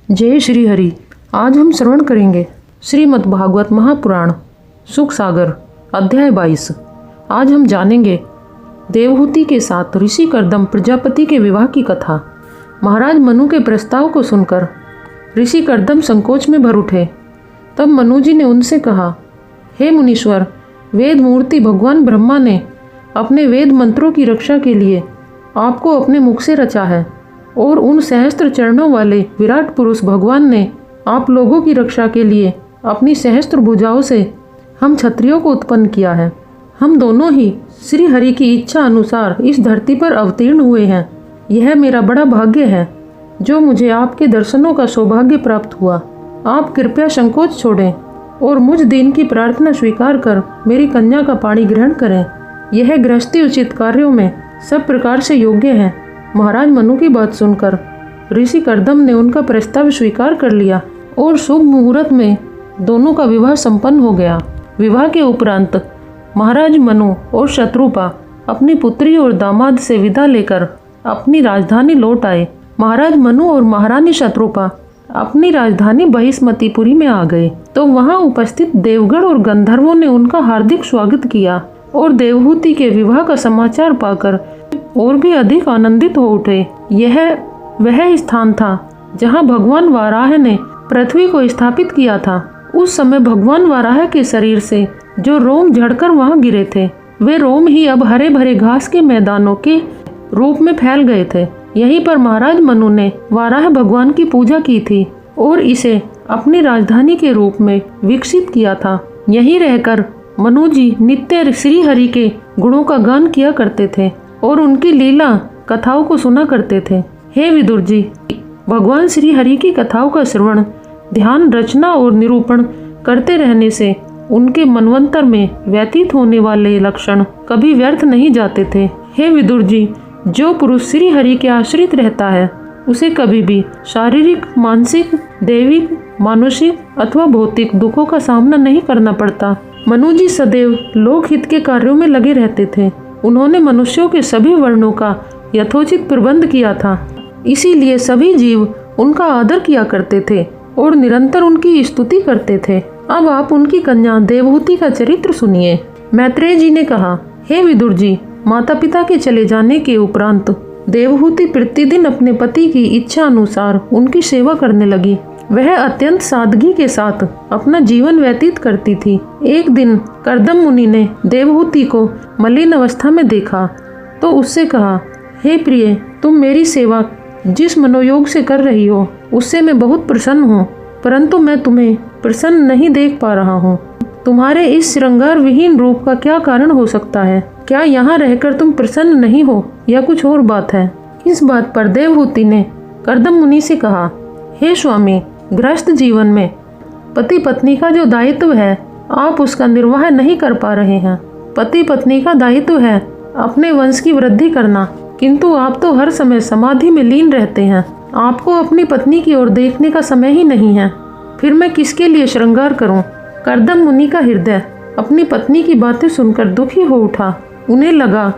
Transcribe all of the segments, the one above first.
जय श्री हरि। आज हम श्रवण करेंगे श्रीमद् भागवत महापुराण सुख सागर अध्याय 22। आज हम जानेंगे देवहूति के साथ ऋषि कर्दम प्रजापति के विवाह की कथा। महाराज मनु के प्रस्ताव को सुनकर ऋषि कर्दम संकोच में भर उठे। तब मनु जी ने उनसे कहा, हे मुनीश्वर, वेद मूर्ति भगवान ब्रह्मा ने अपने वेद मंत्रों की रक्षा के लिए आपको अपने मुख से रचा है और उन सहस्त्र चरणों वाले विराट पुरुष भगवान ने आप लोगों की रक्षा के लिए अपनी सहस्त्र भुजाओं से हम क्षत्रियों को उत्पन्न किया है। हम दोनों ही श्री हरि की इच्छा अनुसार इस धरती पर अवतीर्ण हुए हैं। यह मेरा बड़ा भाग्य है जो मुझे आपके दर्शनों का सौभाग्य प्राप्त हुआ। आप कृपया संकोच छोड़ें और मुझ दीन की प्रार्थना स्वीकार कर मेरी कन्या का पाणी ग्रहण करें। यह गृहस्थी उचित कार्यों में सब प्रकार से योग्य है। महाराज मनु की बात सुनकर ऋषि कर्दम ने उनका प्रस्ताव स्वीकार कर लिया और शुभ मुहूर्त में दोनों का विवाह संपन्न हो गया। विवाह के उपरांत महाराज मनु और शत्रुपा अपनी पुत्री और दामाद से विदा लेकर अपनी राजधानी लौट आए। महाराज मनु और महारानी शत्रुपा अपनी राजधानी बहिष्मतिपुरी में आ गए तो वहां उपस्थित देवगण और गंधर्वों ने उनका हार्दिक स्वागत किया और देवहूति के विवाह का समाचार पाकर और भी अधिक आनंदित हो उठे। यह वह स्थान था जहां भगवान वाराह ने पृथ्वी को स्थापित किया था। उस समय भगवान वाराह के शरीर से जो रोम झड़कर वहां गिरे थे, वे रोम ही अब हरे भरे घास के मैदानों के रूप में फैल गए थे। यहीं पर महाराज मनु ने वाराह भगवान की पूजा की थी और इसे अपनी राजधानी के रूप में विकसित किया था। यहीं रहकर मनु जी नित्य श्री हरि के गुणों का गान किया करते थे और उनकी लीला कथाओं को सुना करते थे। हे विदुर जी, भगवान श्री हरि की कथाओं का श्रवण, ध्यान, रचना और निरूपण करते रहने से उनके मनवंतर में व्यतीत होने वाले लक्षण कभी व्यर्थ नहीं जाते थे। हे विदुर जी, जो पुरुष श्री हरि के आश्रित रहता है उसे कभी भी शारीरिक, मानसिक, दैविक, मानुषिक अथवा भौतिक दुखों का सामना नहीं करना पड़ता। मनु जी सदैव लोकहित के कार्यों में लगे रहते थे। उन्होंने मनुष्यों के सभी वर्णों का यथोचित प्रबंध किया था, इसीलिए सभी जीव उनका आदर किया करते थे और निरंतर उनकी स्तुति करते थे। अब आप उनकी कन्या देवहूति का चरित्र सुनिए। मैत्रेय जी ने कहा, हे विदुर जी, माता पिता के चले जाने के उपरांत देवहूति प्रतिदिन अपने पति की इच्छा अनुसार उनकी सेवा करने लगी। वह अत्यंत सादगी के साथ अपना जीवन व्यतीत करती थी। एक दिन कर्दम मुनि ने देवहूति को मलिन अवस्था में देखा तो उससे कहा, हे प्रिय, तुम मेरी सेवा जिस मनोयोग से कर रही हो उससे मैं बहुत प्रसन्न हूँ, परंतु मैं तुम्हें प्रसन्न नहीं देख पा रहा हूँ। तुम्हारे इस श्रृंगार विहीन रूप का क्या कारण हो सकता है? क्या यहाँ रहकर तुम प्रसन्न नहीं हो या कुछ और बात है? इस बात पर देवहूति ने कर्दम मुनि से कहा, हे स्वामी, गृहस्थ जीवन में पति पत्नी का जो दायित्व है आप उसका निर्वाह नहीं कर पा रहे हैं। पति पत्नी का दायित्व है अपने वंश की वृद्धि करना, किंतु आप तो हर समय समाधि में लीन रहते हैं। आपको अपनी पत्नी की ओर देखने का समय ही नहीं है। फिर मैं किसके लिए श्रृंगार करूं? कर्दम मुनि का हृदय अपनी पत्नी की बातें सुनकर दुखी हो उठा। उन्हें लगा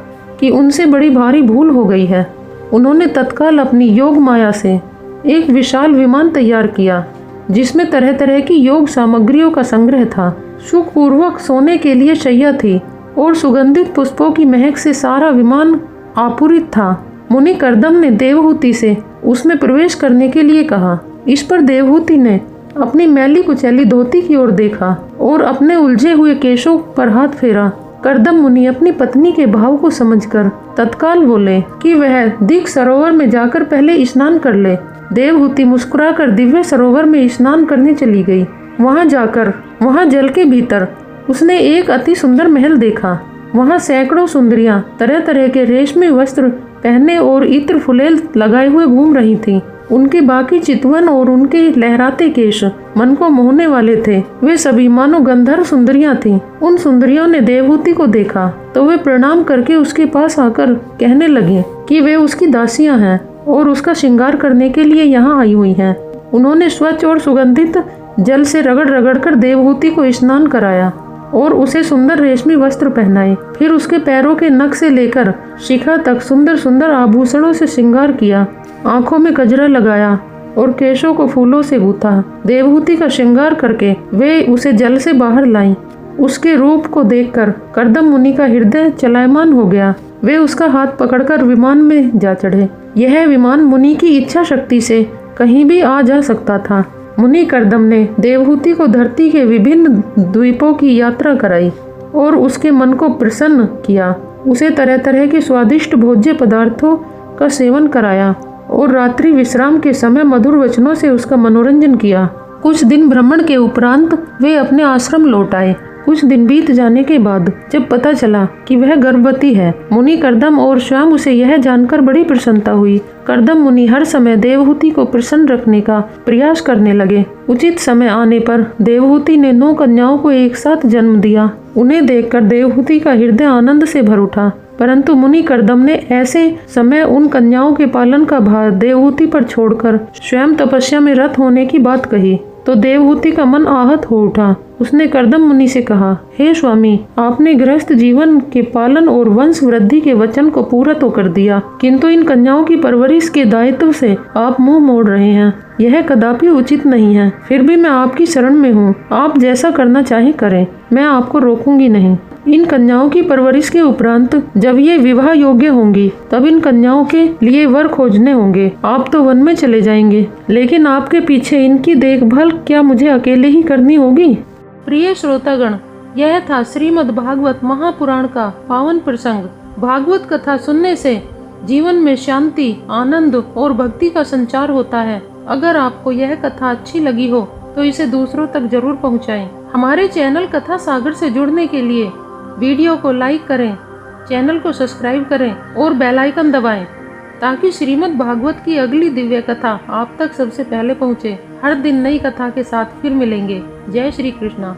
कि उनसे बड़ी भारी भूल हो गई है। उन्होंने तत्काल अपनी योग माया से एक विशाल विमान तैयार किया जिसमें तरह तरह की योग सामग्रियों का संग्रह था। सुखपूर्वक सोने के लिए शैया थी और सुगंधित पुष्पों की महक से सारा विमान आपूरित था। मुनि कर्दम ने देवहूति से उसमें प्रवेश करने के लिए कहा। इस पर देवहूति ने अपनी मैली कुचैली धोती की ओर देखा और अपने उलझे हुए केशों पर हाथ फेरा। कर्दम मुनि अपनी पत्नी के भाव को समझकर तत्काल बोले कि वह दिक सरोवर में जाकर पहले स्नान कर ले। देवहूति मुस्कुराकर दिव्य सरोवर में स्नान करने चली गई। वहां जल के भीतर उसने एक अति सुंदर महल देखा। वहां सैकड़ों सुंदरियां तरह तरह के रेशमी वस्त्र पहने और इत्र फुलेल लगाए हुए घूम रही थीं। उनके बाकी चितवन और उनके लहराते केश मन को मोहने वाले थे। वे सभी मानो गंधर्व सुंदरियां थीं। उन सुंदरियों ने देवहूति को देखा तो वे प्रणाम करके उसके पास आकर कहने लगे कि वे उसकी दासियां हैं और उसका श्रृंगार करने के लिए यहाँ आई हुई हैं। उन्होंने स्वच्छ और सुगंधित जल से रगड़ रगड़ कर देवहूति को स्नान कराया और उसे सुंदर रेशमी वस्त्र पहनाए। फिर उसके पैरों के नख से लेकर शिखा तक सुंदर सुंदर आभूषणों से श्रृंगार किया। आंखों में गजरा लगाया और केशों को फूलों से गूथा। देवहूति का श्रृंगार करके वे उसे जल से बाहर लाई। उसके रूप को देखकर कर्दम मुनि का हृदय चलायमान हो गया। वे उसका हाथ पकड़कर विमान में जा चढ़े। यह विमान मुनि की इच्छा शक्ति से कहीं भी आ जा सकता था। मुनि कर्दम ने देवहूति को धरती के विभिन्न द्वीपों की यात्रा कराई और उसके मन को प्रसन्न किया। उसे तरह तरह के स्वादिष्ट भोज्य पदार्थों का सेवन कराया और रात्रि विश्राम के समय मधुर वचनों से उसका मनोरंजन किया। कुछ दिन भ्रमण के उपरांत वे अपने आश्रम लौट आए। कुछ दिन बीत जाने के बाद जब पता चला कि वह गर्भवती है, मुनि कर्दम और स्वयं उसे यह जानकर बड़ी प्रसन्नता हुई। कर्दम मुनि हर समय देवहूति को प्रसन्न रखने का प्रयास करने लगे। उचित समय आने पर देवहूति ने 9 कन्याओं को एक साथ जन्म दिया। उन्हें देखकर देवहूति का हृदय आनंद से भर उठा, परंतु मुनि कर्दम ने ऐसे समय उन कन्याओं के पालन का भार देवहूति पर छोड़कर स्वयं तपस्या में रत होने की बात कही तो देवहूति का मन आहत हो उठा। उसने कर्दम मुनि से कहा, हे स्वामी, आपने गृहस्थ जीवन के पालन और वंश वृद्धि के वचन को पूरा तो कर दिया, किंतु इन कन्याओं की परवरिश के दायित्व से आप मुंह मोड़ रहे हैं। यह कदापि उचित नहीं है। फिर भी मैं आपकी शरण में हूँ। आप जैसा करना चाहे करें, मैं आपको रोकूंगी नहीं। इन कन्याओं की परवरिश के उपरांत जब ये विवाह योग्य होंगी तब इन कन्याओं के लिए वर खोजने होंगे। आप तो वन में चले जाएंगे, लेकिन आपके पीछे इनकी देखभाल क्या मुझे अकेले ही करनी होगी? प्रिय श्रोतागण, यह था श्रीमद् भागवत महापुराण का पावन प्रसंग। भागवत कथा सुनने से जीवन में शांति, आनंद और भक्ति का संचार होता है। अगर आपको यह कथा अच्छी लगी हो तो इसे दूसरों तक जरूर पहुंचाएं। हमारे चैनल कथा सागर से जुड़ने के लिए वीडियो को लाइक करें, चैनल को सब्सक्राइब करें और बेल आइकन दबाएं ताकि श्रीमद् भागवत की अगली दिव्य कथा आप तक सबसे पहले पहुंचे। हर दिन नई कथा के साथ फिर मिलेंगे। जय श्री कृष्णा।